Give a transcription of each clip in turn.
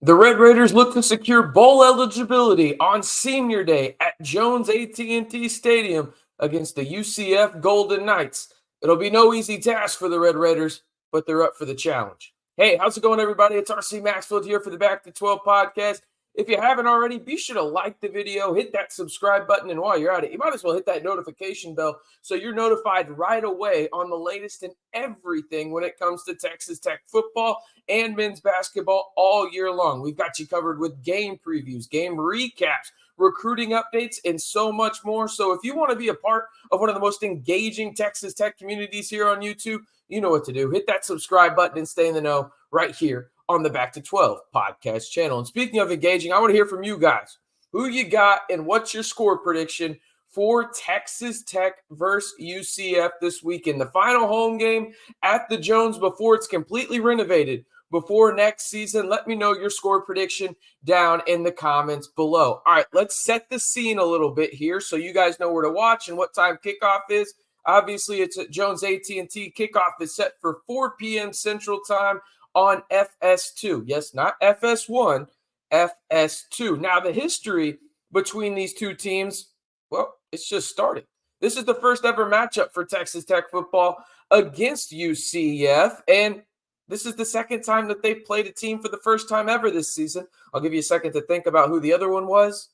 The Red Raiders look to secure bowl eligibility on Senior Day at Jones AT&T Stadium against the UCF Golden Knights. It'll be no easy task for the Red Raiders, but they're up for the challenge. Hey, how's it going, everybody? It's RC Maxfield here for the Back to 12 podcast. If you haven't already, be sure to like the video, hit that subscribe button, and while you're at it, you might as well hit that notification bell so you're notified right away on the latest in everything when it comes to Texas Tech football and men's basketball all year long. We've got you covered with game previews, game recaps, recruiting updates, and so much more. So if you want to be a part of one of the most engaging Texas Tech communities here on YouTube, you know what to do. Hit that subscribe button and stay in the know right here on the Back to 12 podcast channel. And speaking of engaging, I want to hear from you guys. Who you got and what's your score prediction for Texas Tech versus UCF this weekend? The final home game at the Jones before it's completely renovated before next season. Let me know your score prediction down in the comments below. All right, let's set the scene a little bit here so you guys know where to watch and what time kickoff is. Obviously, it's at Jones AT&T. Kickoff is set for 4 p.m. Central Time on FS2. Yes, not FS1, FS2. Now, the history between these two teams, well, it's just starting. This is the first ever matchup for Texas Tech football against UCF, and this is the second time that they've played a team for the first time ever this season. I'll give you a second to think about who the other one was.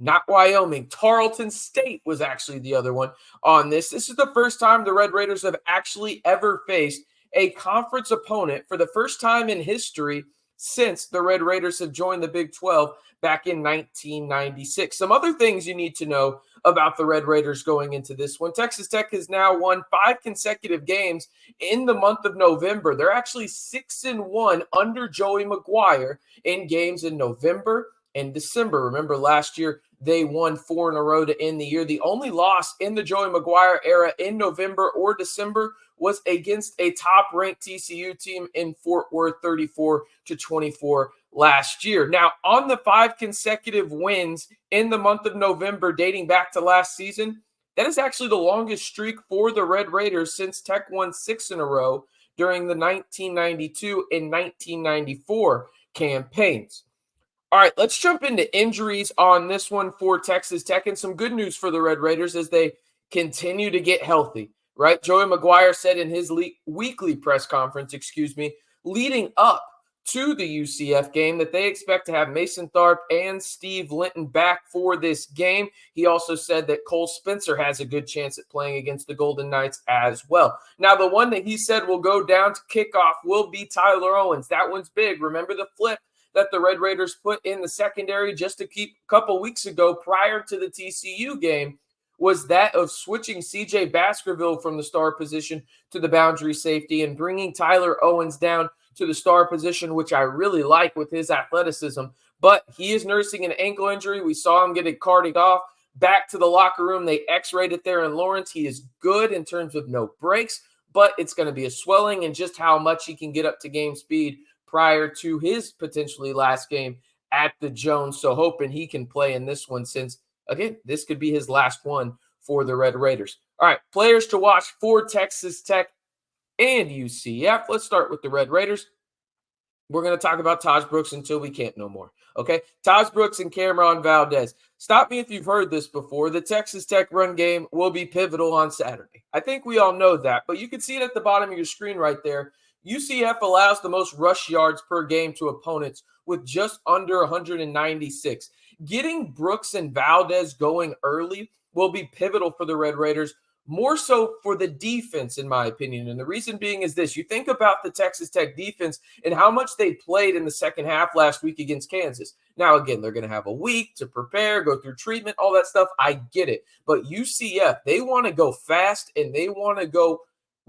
Not Wyoming. Tarleton State was actually the other one on this. This is the first time the Red Raiders have actually ever faced a conference opponent for the first time in history since the Red Raiders have joined the Big 12 back in 1996. Some other things you need to know about the Red Raiders going into this one. Texas Tech has now won 5 consecutive games in the month of November. They're actually 6-1 under Joey McGuire in games in November and December. Remember, last year they won 4 in a row to end the year. The only loss in the Joey McGuire era in November or December was against a top-ranked TCU team in Fort Worth, 34-24 last year. Now, on the 5 consecutive wins in the month of November dating back to last season, that is actually the longest streak for the Red Raiders since Tech won 6 in a row during the 1992 and 1994 campaigns. All right, let's jump into injuries on this one for Texas Tech, and some good news for the Red Raiders as they continue to get healthy, right? Joey McGuire said in his weekly press conference, leading up to the UCF game that they expect to have Mason Tharp and Steve Linton back for this game. He also said that Cole Spencer has a good chance at playing against the Golden Knights as well. Now, the one that he said will go down to kickoff will be Tyler Owens. That one's big. Remember the flip that the Red Raiders put in the secondary just a couple weeks ago prior to the TCU game was that of switching CJ Baskerville from the star position to the boundary safety and bringing Tyler Owens down to the star position, which I really like with his athleticism. But he is nursing an ankle injury. We saw him get it carted off. Back to the locker room. They x-rayed it there in Lawrence. He is good in terms of no breaks, but it's going to be a swelling and just how much he can get up to game speed prior to his potentially last game at the Jones. So hoping he can play in this one since, again, this could be his last one for the Red Raiders. All right, players to watch for Texas Tech and UCF. Let's start with the Red Raiders. We're going to talk about Taj Brooks until we can't no more, okay? Taj Brooks and Cameron Valdez. Stop me if you've heard this before. The Texas Tech run game will be pivotal on Saturday. I think we all know that, but you can see it at the bottom of your screen right there. UCF allows the most rush yards per game to opponents with just under 196. Getting Brooks and Valdez going early will be pivotal for the Red Raiders, more so for the defense, in my opinion. And the reason being is this. You think about the Texas Tech defense and how much they played in the second half last week against Kansas. Now, again, they're going to have a week to prepare, go through treatment, all that stuff. I get it. But UCF, they want to go fast and they want to go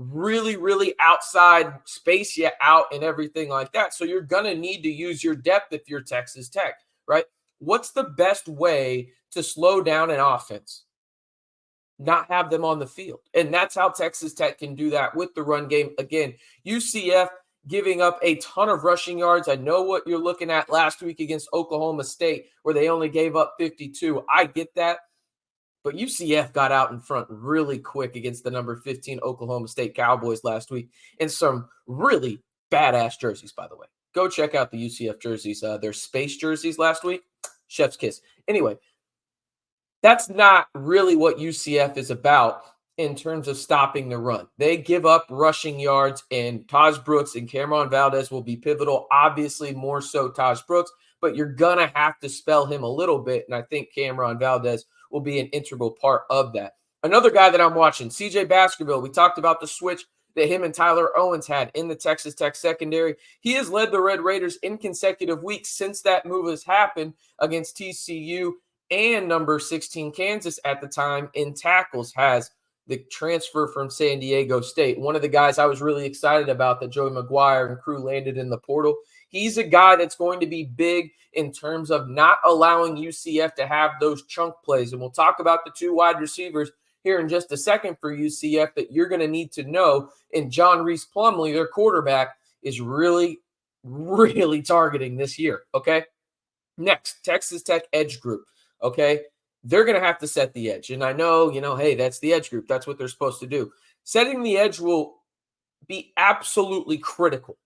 really, really outside, space you out and everything like that. So you're going to need to use your depth if you're Texas Tech, right? What's the best way to slow down an offense? Not have them on the field. And that's how Texas Tech can do that with the run game. Again, UCF giving up a ton of rushing yards. I know what you're looking at last week against Oklahoma State where they only gave up 52. I get that. But UCF got out in front really quick against the number 15 Oklahoma State Cowboys last week in some really badass jerseys, by the way. Go check out the UCF jerseys. Their space jerseys last week. Chef's kiss. Anyway, that's not really what UCF is about in terms of stopping the run. They give up rushing yards, and Taj Brooks and Cameron Valdez will be pivotal. Obviously, more so Taj Brooks, but you're going to have to spell him a little bit, and I think Cameron Valdez will be an integral part of that. Another guy that I'm watching, CJ Baskerville. We talked about the switch that him and Tyler Owens had in the Texas Tech secondary. He has led the Red Raiders in consecutive weeks since that move has happened against TCU and number 16 Kansas at the time in tackles. Has the transfer from San Diego State. One of the guys I was really excited about that Joey McGuire and crew landed in the portal. He's a guy that's going to be big in terms of not allowing UCF to have those chunk plays. And we'll talk about the two wide receivers here in just a second for UCF that you're going to need to know. And John Reese Plumlee, their quarterback, is really, really targeting this year. Okay. Next, Texas Tech edge group. Okay. They're going to have to set the edge. And I know, hey, that's the edge group. That's what they're supposed to do. Setting the edge will be absolutely critical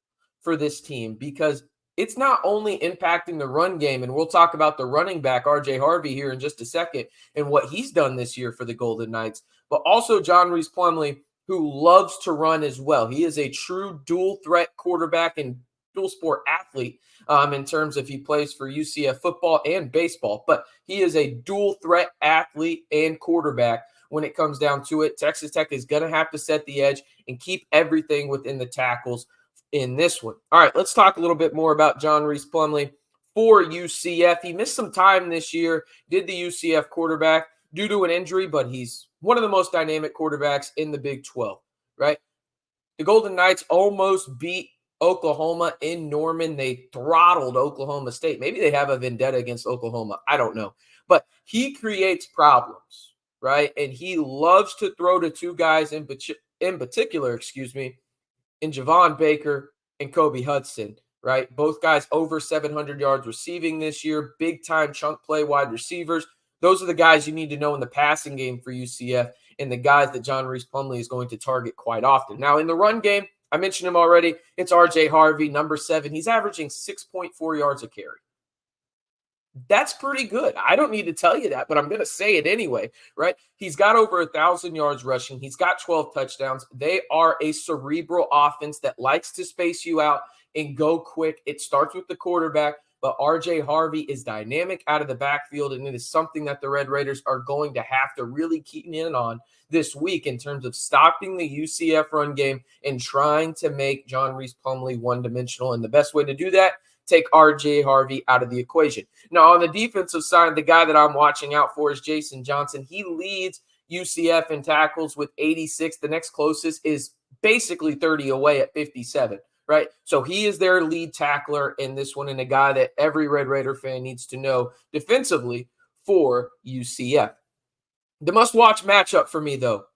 for this team because it's not only impacting the run game, and we'll talk about the running back, RJ Harvey, here in just a second and what he's done this year for the Golden Knights, but also John Reese Plumlee, who loves to run as well. He is a true dual threat quarterback and dual sport athlete in terms of he plays for UCF football and baseball, but he is a dual threat athlete and quarterback. When it comes down to it, Texas Tech is going to have to set the edge and keep everything within the tackles in this one. All right, let's talk a little bit more about John Reese Plumlee for UCF. He missed some time this year, did the UCF quarterback due to an injury, but he's one of the most dynamic quarterbacks in the Big 12, right? The Golden Knights almost beat Oklahoma in Norman. They throttled Oklahoma State. Maybe they have a vendetta against Oklahoma. I don't know. But he creates problems, right? And he loves to throw to two guys in particular, in Javon Baker and Kobe Hudson, right? Both guys over 700 yards receiving this year, big-time chunk play wide receivers. Those are the guys you need to know in the passing game for UCF and the guys that John Reese Plumlee is going to target quite often. Now, in the run game, I mentioned him already. It's RJ Harvey, number 7. He's averaging 6.4 yards a carry. That's pretty good. I don't need to tell you that, but I'm going to say it anyway, right? He's got over 1,000 yards rushing. He's got 12 touchdowns. They are a cerebral offense that likes to space you out and go quick. It starts with the quarterback, but RJ Harvey is dynamic out of the backfield, and it is something that the Red Raiders are going to have to really key in on this week in terms of stopping the UCF run game and trying to make John Reese Plumlee one-dimensional. And the best way to do that, take RJ Harvey out of the equation. Now, on the defensive side, the guy that I'm watching out for is Jason Johnson. He leads UCF in tackles with 86. The next closest is basically 30 away at 57, right? So he is their lead tackler in this one and a guy that every Red Raider fan needs to know defensively for UCF. The must-watch matchup for me, though,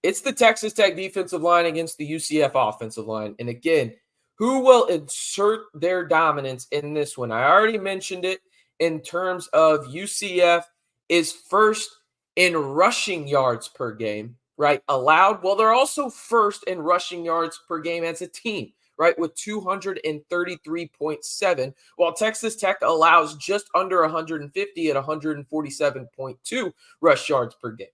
it's the Texas Tech defensive line against the UCF offensive line. And again, who will insert their dominance in this one? I already mentioned it in terms of UCF is first in rushing yards per game, right? Allowed. Well, they're also first in rushing yards per game as a team, right? With 233.7, while Texas Tech allows just under 150 at 147.2 rush yards per game.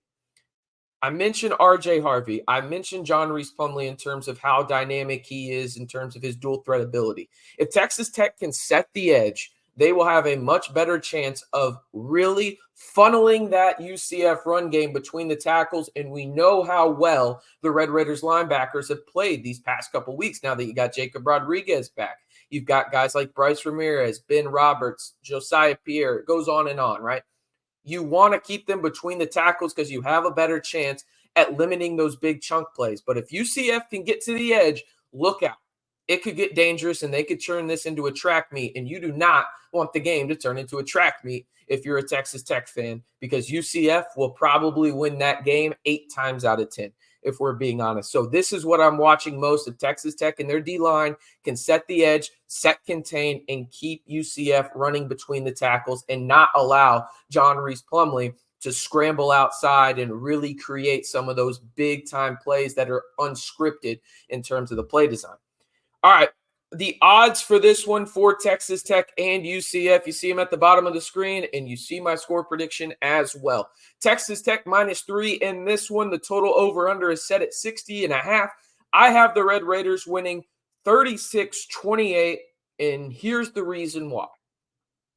I mentioned RJ Harvey. I mentioned John Reese Plumlee in terms of how dynamic he is in terms of his dual threat ability. If Texas Tech can set the edge, they will have a much better chance of really funneling that UCF run game between the tackles. And we know how well the Red Raiders linebackers have played these past couple weeks now that you got Jacob Rodriguez back. You've got guys like Bryce Ramirez, Ben Roberts, Josiah Pierre. It goes on and on, right? You want to keep them between the tackles because you have a better chance at limiting those big chunk plays. But if UCF can get to the edge, look out. It could get dangerous and they could turn this into a track meet. And you do not want the game to turn into a track meet if you're a Texas Tech fan, because UCF will probably win that game 8 times out of 10, if we're being honest. So this is what I'm watching most of Texas Tech, and their D-line can set the edge, set contain, and keep UCF running between the tackles and not allow John Reese Plumlee to scramble outside and really create some of those big-time plays that are unscripted in terms of the play design. All right, The odds for this one for Texas Tech and UCF, you see them at the bottom of the screen, and you see my score prediction as well. Texas Tech -3 in this one. The total over-under is set at 60.5. I have the Red Raiders winning 36-28, and here's the reason why.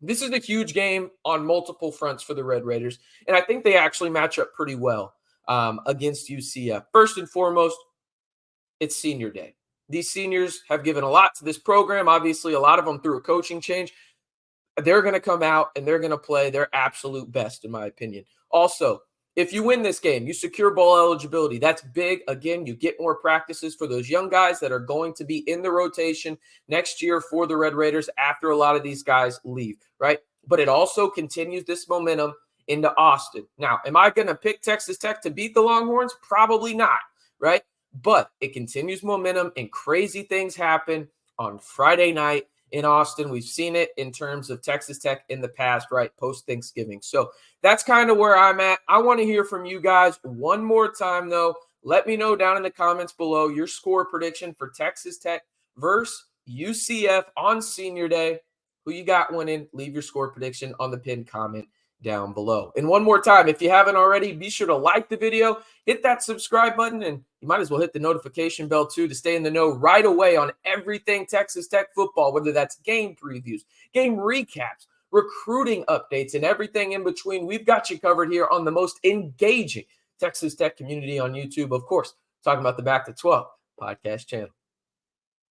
This is a huge game on multiple fronts for the Red Raiders, and I think they actually match up pretty well against UCF. First and foremost, it's senior day. These seniors have given a lot to this program. Obviously, a lot of them through a coaching change. They're going to come out and they're going to play their absolute best, in my opinion. Also, if you win this game, you secure bowl eligibility. That's big. Again, you get more practices for those young guys that are going to be in the rotation next year for the Red Raiders after a lot of these guys leave, right? But it also continues this momentum into Austin. Now, am I going to pick Texas Tech to beat the Longhorns? Probably not, right? But it continues momentum and crazy things happen on Friday night in Austin. We've seen it in terms of Texas Tech in the past, right, post-Thanksgiving. So that's kind of where I'm at. I want to hear from you guys one more time, though. Let me know down in the comments below your score prediction for Texas Tech versus UCF on Senior Day. Who you got winning? Leave your score prediction on the pinned comment down below. And one more time, if you haven't already, be sure to like the video, hit that subscribe button, and you might as well hit the notification bell too to stay in the know right away on everything Texas Tech football, whether that's game previews, game recaps, recruiting updates, and everything in between. We've got you covered here on the most engaging Texas Tech community on YouTube, of course, talking about the Back to 12 podcast channel.